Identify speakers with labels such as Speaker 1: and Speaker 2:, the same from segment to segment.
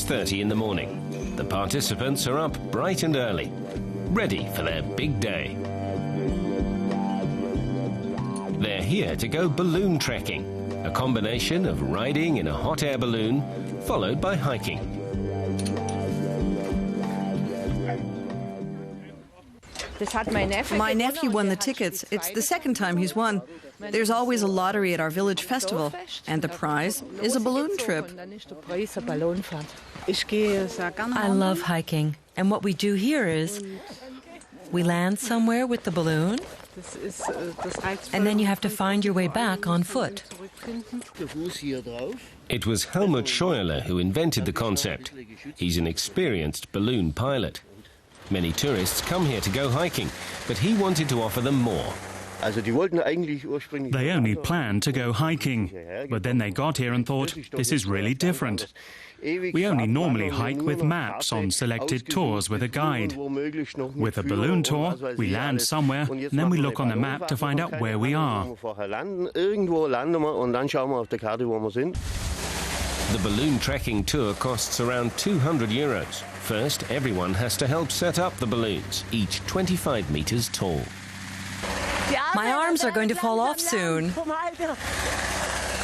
Speaker 1: 6:30 in the morning. The participants are up bright and early, ready for their big day. They're here to go balloon trekking, a combination of riding in a hot air balloon followed by hiking.
Speaker 2: My nephew won the tickets. It's the second time he's won. There's always a lottery at our village festival, and the prize is a balloon trip.
Speaker 3: I love hiking, and what we do here is we land somewhere with the balloon, and then you have to find your way back on foot.
Speaker 1: It was Helmut Scheuerle who invented the concept. He's an experienced balloon pilot. Many tourists come here to go hiking, but he wanted to offer them more.
Speaker 4: They only planned to go hiking, but then they got here and thought, this is really different. We only normally hike with maps on selected tours with a guide. With a balloon tour, we land somewhere, and then we look on the map to find out where we are.
Speaker 1: The balloon trekking tour costs around 200 euros. First, everyone has to help set up the balloons, each 25 meters tall.
Speaker 3: My arms are going to fall off soon.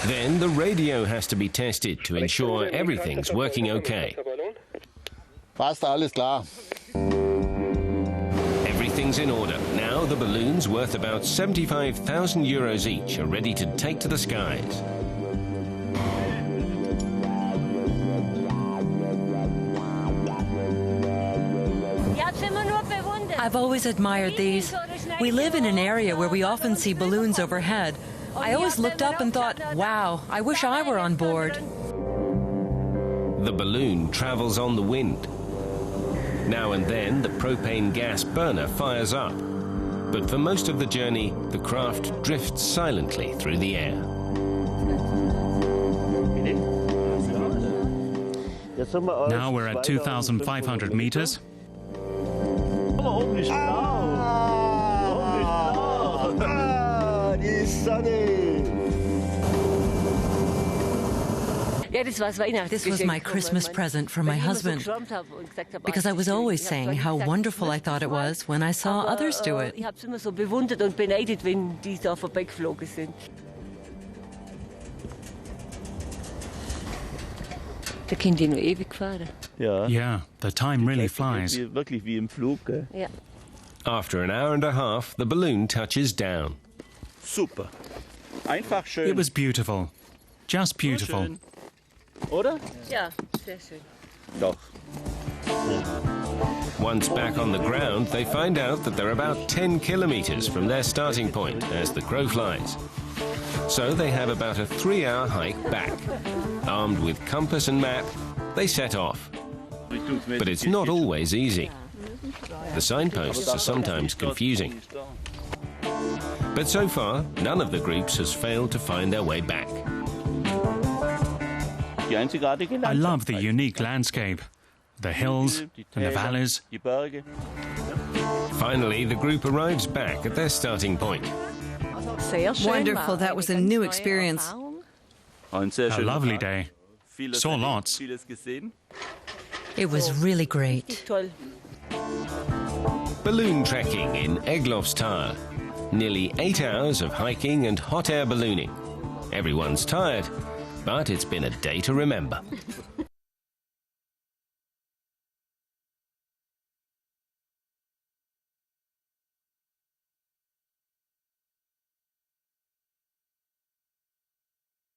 Speaker 1: Then the radio has to be tested to ensure everything's working okay. Everything's in order. Now the balloons, worth about 75,000 euros each, are ready to take to the skies.
Speaker 3: I've always admired these. We live in an area where we often see balloons overhead. I always looked up and thought, wow, I wish I were on board.
Speaker 1: The balloon travels on the wind. Now and then, the propane gas burner fires up. But for most of the journey, the craft drifts silently through the air.
Speaker 4: Now we're at 2,500 meters.
Speaker 3: This was my Christmas present for my husband, because I was always saying how wonderful I thought it was when I saw others do it.
Speaker 4: Yeah, the time really flies.
Speaker 1: After an hour and a half, the balloon touches down.
Speaker 4: It was beautiful. Just beautiful.
Speaker 1: Once back on the ground, they find out that they're about 10 kilometers from their starting point as the crow flies. So they have about a 3-hour hike back. Armed with compass and map, they set off. But it's not always easy. The signposts are sometimes confusing. But so far, none of the groups has failed to find their way back.
Speaker 4: I love the unique landscape, the hills and the valleys.
Speaker 1: Finally, the group arrives back at their starting point.
Speaker 2: Wonderful, that was a new experience.
Speaker 4: A lovely day. Saw lots.
Speaker 3: It was really great.
Speaker 1: Balloon trekking in Egloffstal. Nearly 8 hours of hiking and hot air ballooning. Everyone's tired, but it's been a day to remember.